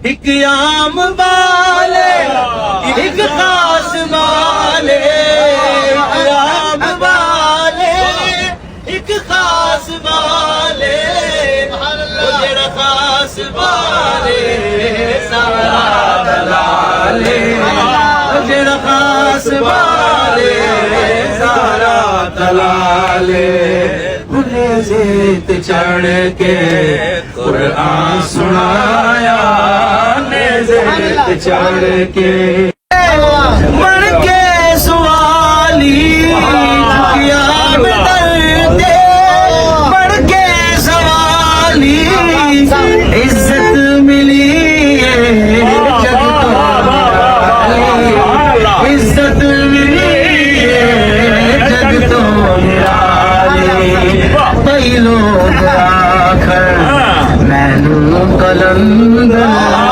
ایک عام والے ایک خاص والے، ایک عام والے ایک خاص والے، جڑا خاص والے سارا دلالے، جڑا خاص والے سارا دلالے، انہیں زیت چڑھ کے قرآن سنایا، انہیں زیت چڑھ کے بڑھ کے سوالی کیا بدردے، بڑھ کے سوالی عزت ملی ہے جگ تو نرالی، عزت ملی ہے جگ تو نرالی، کئی لوگ آخر میں قلندر